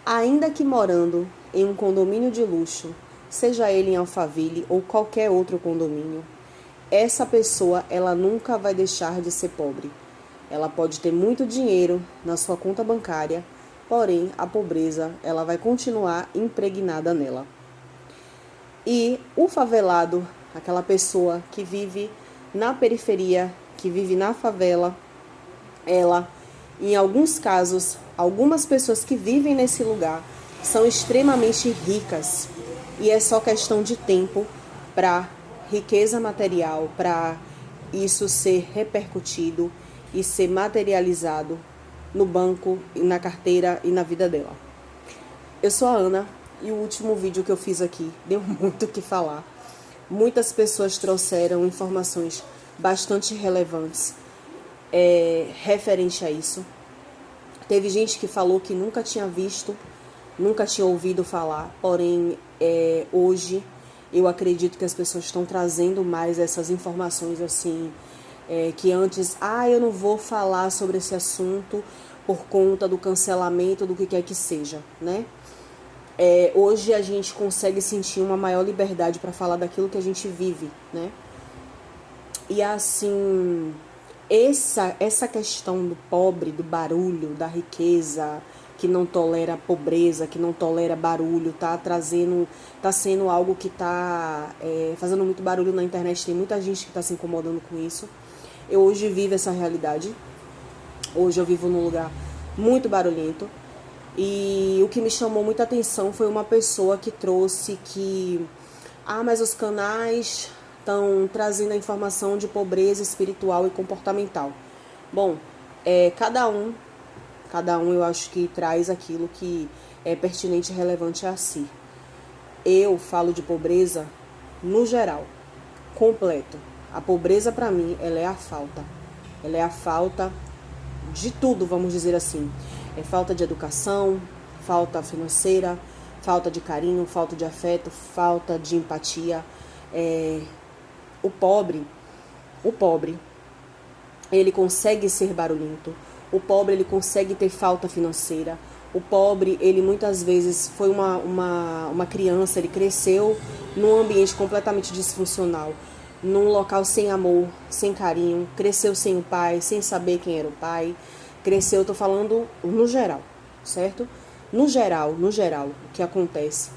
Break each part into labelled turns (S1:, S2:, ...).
S1: Ainda que morando em um condomínio de luxo, seja ele em Alphaville ou qualquer outro condomínio, essa pessoa ela nunca vai deixar de ser pobre. Ela pode ter muito dinheiro na sua conta bancária, porém a pobreza ela vai continuar impregnada nela. E o favelado, aquela pessoa que vive na periferia, que vive na favela, ela, em alguns casos, algumas pessoas que vivem nesse lugar são extremamente ricas e é só questão de tempo para riqueza material, para isso ser repercutido e ser materializado no banco, na carteira e na vida dela. Eu sou a Ana e o último vídeo que eu fiz aqui deu muito o que falar. Muitas pessoas trouxeram informações bastante relevantes referente a isso. Teve gente que falou que nunca tinha visto, nunca tinha ouvido falar, porém hoje eu acredito que as pessoas estão trazendo mais essas informações assim, que antes, eu não vou falar sobre esse assunto por conta do cancelamento, do que quer que seja, né? Hoje a gente consegue sentir uma maior liberdade para falar daquilo que a gente vive, né? E assim, essa questão do pobre, do barulho, da riqueza, que não tolera pobreza, que não tolera barulho, tá sendo algo que tá fazendo muito barulho na internet. Tem muita gente que tá se incomodando com isso. Eu hoje vivo essa realidade. Hoje eu vivo num lugar muito barulhento. E o que me chamou muita atenção foi uma pessoa que trouxe que mas os canais estão trazendo a informação de pobreza espiritual e comportamental. Bom, cada um eu acho que traz aquilo que é pertinente e relevante a si. Eu falo de pobreza no geral, completo. A pobreza para mim, ela é a falta. Ela é a falta de tudo, vamos dizer assim. É falta de educação, falta financeira, falta de carinho, falta de afeto, falta de empatia. O pobre, ele consegue ser barulhento. O pobre, ele consegue ter falta financeira. O pobre, ele muitas vezes foi uma criança, ele cresceu num ambiente completamente disfuncional, num local sem amor, sem carinho, cresceu sem o pai, sem saber quem era o pai. Cresceu, eu tô falando no geral, certo? No geral, o que acontece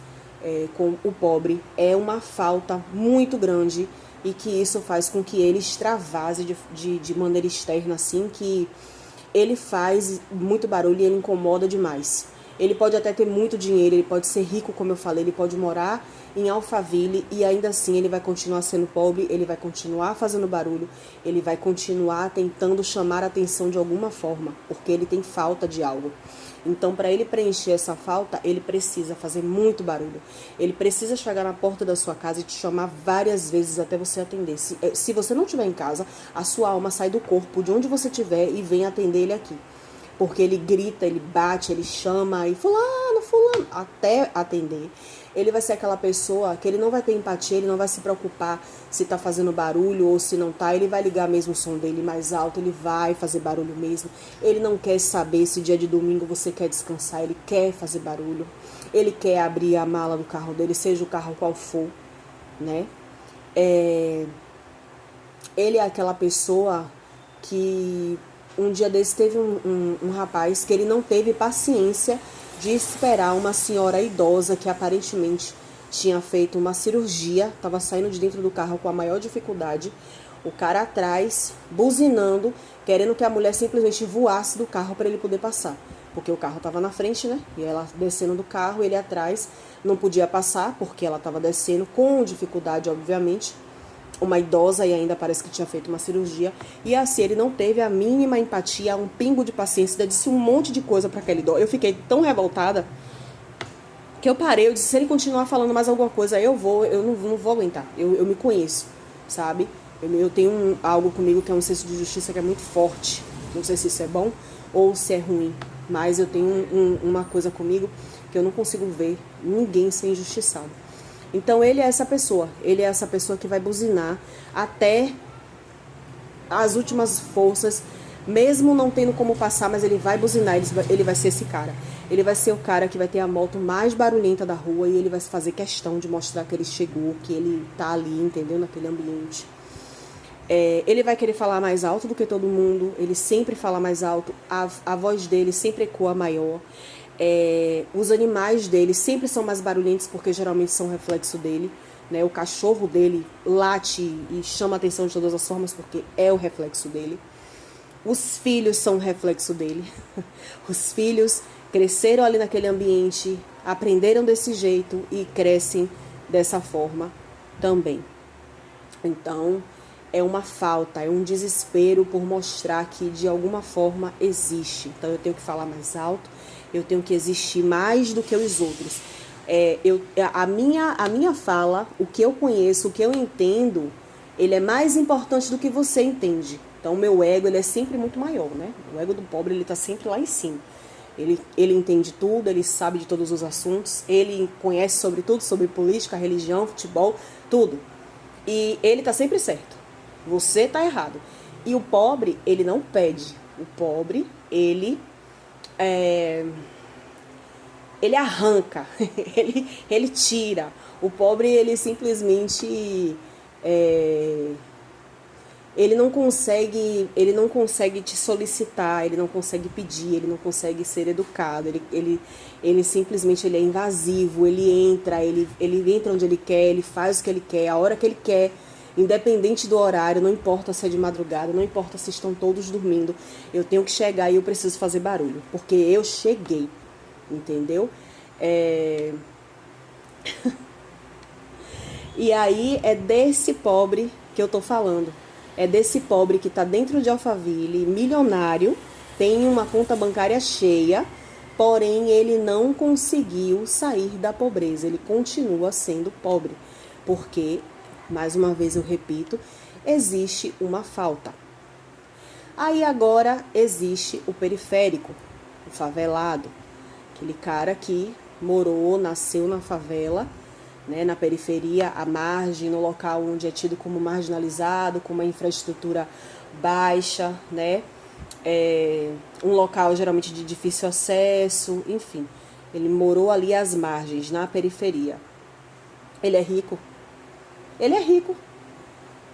S1: com o pobre é uma falta muito grande e que isso faz com que ele extravase de maneira externa, assim, que ele faz muito barulho e ele incomoda demais. Ele pode até ter muito dinheiro, ele pode ser rico, como eu falei, ele pode morar em Alphaville e ainda assim ele vai continuar sendo pobre, ele vai continuar fazendo barulho, ele vai continuar tentando chamar a atenção de alguma forma, porque ele tem falta de algo. Então, para ele preencher essa falta, ele precisa fazer muito barulho. Ele precisa chegar na porta da sua casa e te chamar várias vezes até você atender. Se você não estiver em casa, a sua alma sai do corpo, de onde você estiver, e vem atender ele aqui. Porque ele grita, ele bate, ele chama, e fulano, até atender. Ele vai ser aquela pessoa que ele não vai ter empatia, ele não vai se preocupar se tá fazendo barulho ou se não tá. Ele vai ligar mesmo o som dele mais alto, ele vai fazer barulho mesmo. Ele não quer saber se dia de domingo você quer descansar, ele quer fazer barulho. Ele quer abrir a mala do carro dele, seja o carro qual for, né? Ele é aquela pessoa que um dia desse teve um rapaz que ele não teve paciência de esperar uma senhora idosa que aparentemente tinha feito uma cirurgia, estava saindo de dentro do carro com a maior dificuldade, o cara atrás, buzinando, querendo que a mulher simplesmente voasse do carro para ele poder passar, porque o carro estava na frente, né? E ela descendo do carro, ele atrás não podia passar, porque ela estava descendo com dificuldade, obviamente, uma idosa e ainda parece que tinha feito uma cirurgia, e assim ele não teve a mínima empatia, um pingo de paciência, disse um monte de coisa para aquela idosa. Eu fiquei tão revoltada que eu parei, eu disse, se ele continuar falando mais alguma coisa, eu não vou aguentar, eu me conheço, sabe? Eu tenho algo comigo que é um senso de justiça que é muito forte, não sei se isso é bom ou se é ruim, mas eu tenho uma coisa comigo que eu não consigo ver ninguém ser injustiçado. Então ele é essa pessoa que vai buzinar até as últimas forças, mesmo não tendo como passar, mas ele vai buzinar, ele vai ser esse cara. Ele vai ser o cara que vai ter a moto mais barulhenta da rua e ele vai fazer questão de mostrar que ele chegou, que ele tá ali, entendeu? Naquele ambiente. Ele vai querer falar mais alto do que todo mundo, ele sempre fala mais alto, a voz dele sempre ecoa maior. Os animais dele sempre são mais barulhentos porque geralmente são reflexo dele. Né? O cachorro dele late e chama a atenção de todas as formas porque é o reflexo dele. Os filhos são o reflexo dele. Os filhos cresceram ali naquele ambiente, aprenderam desse jeito e crescem dessa forma também. Então, é uma falta, é um desespero por mostrar que de alguma forma existe. Então, eu tenho que falar mais alto, eu tenho que existir mais do que os outros. A minha fala, o que eu conheço, o que eu entendo, ele é mais importante do que você entende. Então, o meu ego, ele é sempre muito maior, né? O ego do pobre, ele tá sempre lá em cima. Ele entende tudo, ele sabe de todos os assuntos, ele conhece sobre tudo, sobre política, religião, futebol, tudo. E ele tá sempre certo. Você tá errado. E o pobre, ele não pede. O pobre, ele arranca, ele tira. O pobre, ele simplesmente ele não consegue te solicitar, ele não consegue pedir, ele não consegue ser educado, ele simplesmente ele é invasivo, ele entra onde ele quer, ele faz o que ele quer, a hora que ele quer, independente do horário, não importa se é de madrugada, não importa se estão todos dormindo, eu tenho que chegar e eu preciso fazer barulho, porque eu cheguei, entendeu? E aí é desse pobre que eu tô falando. É desse pobre que está dentro de Alphaville, milionário, tem uma conta bancária cheia, porém ele não conseguiu sair da pobreza, ele continua sendo pobre, porque, mais uma vez eu repito, existe uma falta. Aí agora existe o periférico, o favelado, aquele cara que morou, nasceu na favela, né, na periferia, à margem, no local onde é tido como marginalizado, com uma infraestrutura baixa, né, um local geralmente de difícil acesso, enfim. Ele morou ali às margens, na periferia. Ele é rico. Ele é rico.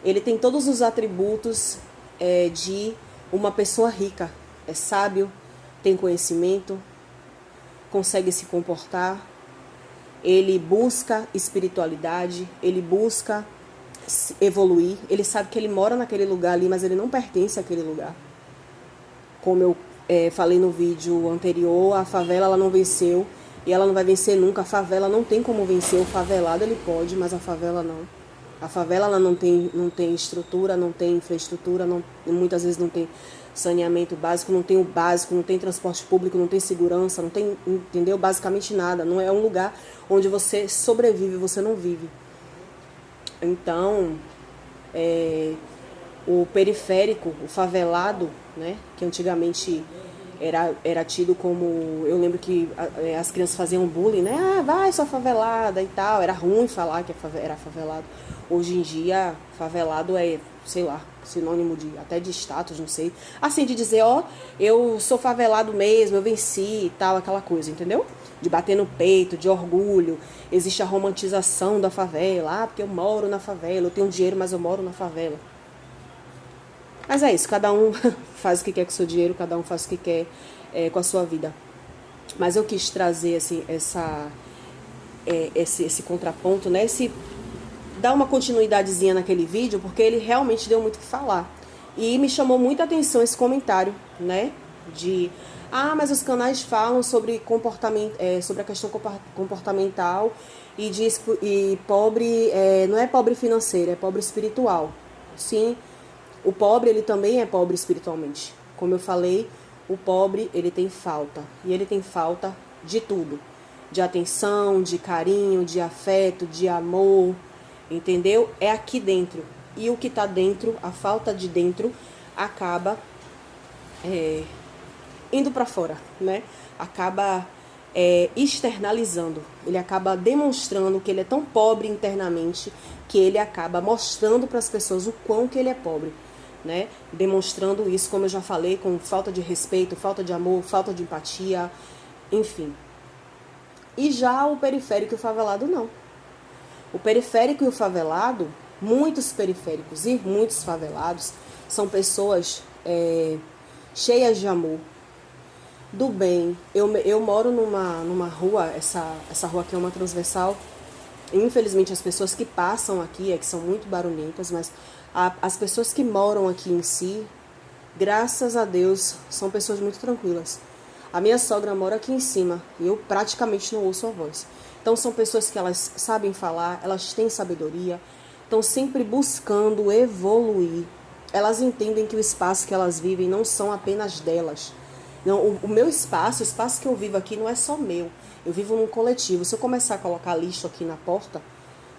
S1: Ele tem todos os atributos de uma pessoa rica. É sábio, tem conhecimento, consegue se comportar. Ele busca espiritualidade, ele busca evoluir, ele sabe que ele mora naquele lugar ali, mas ele não pertence àquele lugar. Como eu falei no vídeo anterior, a favela ela não venceu e ela não vai vencer nunca. A favela não tem como vencer, o favelado ele pode, mas a favela não. A favela ela não tem estrutura, não tem infraestrutura, muitas vezes não tem saneamento básico, não tem o básico, não tem transporte público, não tem segurança, não tem, entendeu? Basicamente nada. Não é um lugar onde você sobrevive, você não vive. Então, o periférico, o favelado, né, que antigamente era tido como... Eu lembro que as crianças faziam bullying, né? Ah, vai, sua favelada e tal. Era ruim falar que era favelado. Hoje em dia, favelado é, sei lá, sinônimo até de status, não sei. Assim, de dizer, ó, eu sou favelado mesmo, eu venci e tal, aquela coisa, entendeu? De bater no peito, de orgulho. Existe a romantização da favela. Ah, porque eu moro na favela, eu tenho dinheiro, mas eu moro na favela. Mas é isso, cada um faz o que quer com o seu dinheiro, cada um faz o que quer com a sua vida. Mas eu quis trazer assim, esse contraponto, né? Dar uma continuidadezinha naquele vídeo, porque ele realmente deu muito o que falar. E me chamou muita atenção esse comentário, né? Mas os canais falam sobre comportamento, sobre a questão comportamental e pobre, não é pobre financeiro, é pobre espiritual. Sim, o pobre ele também é pobre espiritualmente. Como eu falei, o pobre ele tem falta, e ele tem falta de tudo. De atenção, de carinho, de afeto, de amor, entendeu? É aqui dentro. E o que está dentro, a falta de dentro, acaba indo para fora, né? Acaba externalizando. Ele acaba demonstrando que ele é tão pobre internamente que ele acaba mostrando para as pessoas o quão que ele é pobre, né? Demonstrando isso, como eu já falei, com falta de respeito, falta de amor, falta de empatia, enfim. E já o periférico e o favelado não. O periférico e o favelado, muitos periféricos e muitos favelados, são pessoas cheias de amor, do bem. Eu moro numa rua, essa rua aqui é uma transversal. Infelizmente as pessoas que passam aqui que são muito barulhentas, mas as pessoas que moram aqui em si, graças a Deus, são pessoas muito tranquilas. A minha sogra mora aqui em cima e eu praticamente não ouço a voz. Então são pessoas que elas sabem falar, elas têm sabedoria, estão sempre buscando evoluir. Elas entendem que o espaço que elas vivem não são apenas delas. Não, o meu espaço, o espaço que eu vivo aqui não é só meu. Eu vivo num coletivo. Se eu começar a colocar lixo aqui na porta,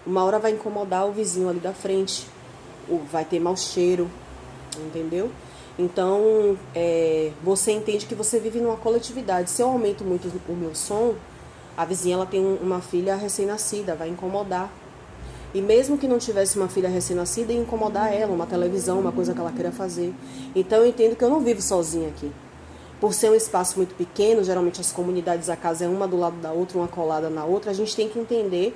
S1: uma hora vai incomodar o vizinho ali da frente. Vai ter mau cheiro, entendeu? Então, você entende que você vive numa coletividade. Se eu aumento muito o meu som, a vizinha ela tem uma filha recém-nascida, vai incomodar. E mesmo que não tivesse uma filha recém-nascida, ia incomodar ela, uma televisão, uma coisa que ela queira fazer. Então eu entendo que eu não vivo sozinha aqui. Por ser um espaço muito pequeno, geralmente as comunidades, a casa é uma do lado da outra, uma colada na outra, a gente tem que entender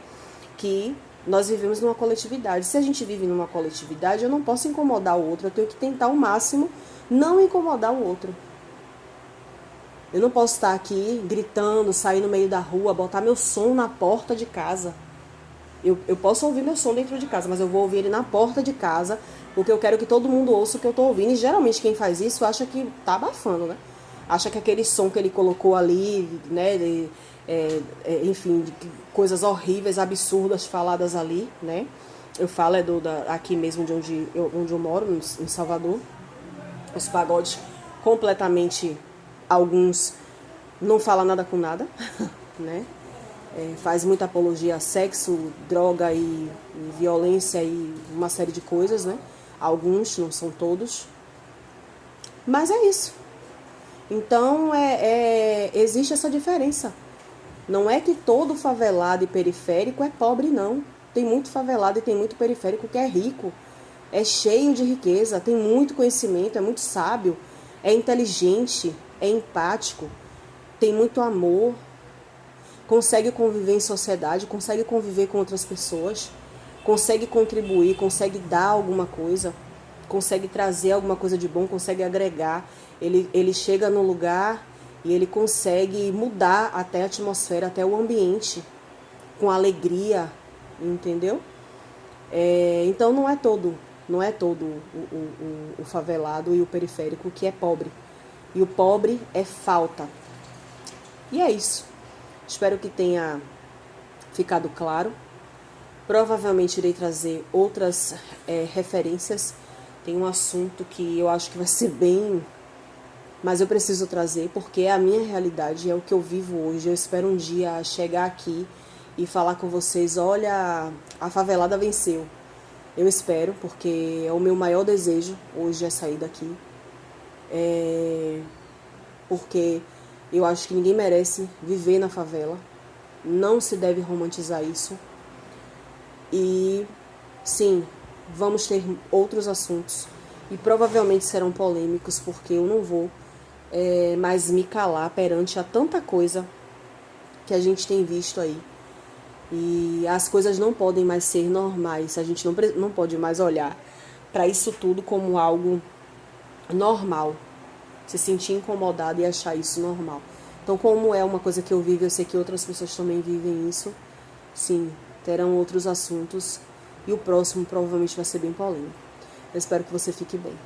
S1: que nós vivemos numa coletividade. Se a gente vive numa coletividade, eu não posso incomodar o outro, eu tenho que tentar ao máximo não incomodar o outro. Eu não posso estar aqui gritando, sair no meio da rua, botar meu som na porta de casa. Eu posso ouvir meu som dentro de casa, mas eu vou ouvir ele na porta de casa, porque eu quero que todo mundo ouça o que eu estou ouvindo. E geralmente quem faz isso acha que tá abafando, né? Acha que aquele som que ele colocou ali, né, enfim, de coisas horríveis, absurdas faladas ali, né? Eu falo aqui mesmo de onde eu moro, em Salvador. Os pagodes completamente, alguns não falam nada com nada, né? Faz muita apologia a sexo, droga e violência e uma série de coisas, né? Alguns, não são todos. Mas é isso. Então, existe essa diferença. Não é que todo favelado e periférico é pobre, não. Tem muito favelado e tem muito periférico que é rico. É cheio de riqueza, tem muito conhecimento, é muito sábio, é inteligente, é empático, tem muito amor, consegue conviver em sociedade, consegue conviver com outras pessoas, consegue contribuir, consegue dar alguma coisa, consegue trazer alguma coisa de bom, consegue agregar. Ele chega no lugar e ele consegue mudar até a atmosfera, até o ambiente, com alegria, entendeu? Então não é todo o favelado e o periférico que é pobre. E o pobre é falta. E é isso. Espero que tenha ficado claro. Provavelmente irei trazer outras referências. Tem um assunto que eu acho que vai ser bem... Mas eu preciso trazer porque é a minha realidade, é o que eu vivo hoje. Eu espero um dia chegar aqui e falar com vocês, olha, a favelada venceu. Eu espero, porque é o meu maior desejo hoje é sair daqui. Porque eu acho que ninguém merece viver na favela. Não se deve romantizar isso. E, sim, vamos ter outros assuntos. E provavelmente serão polêmicos, porque eu não vou mais me calar perante a tanta coisa que a gente tem visto aí. E as coisas não podem mais ser normais. A gente não pode mais olhar para isso tudo como algo normal. Se sentir incomodado e achar isso normal. Então, como é uma coisa que eu vivo, eu sei que outras pessoas também vivem isso. Sim, terão outros assuntos. E o próximo provavelmente vai ser bem polêmico. Eu espero que você fique bem.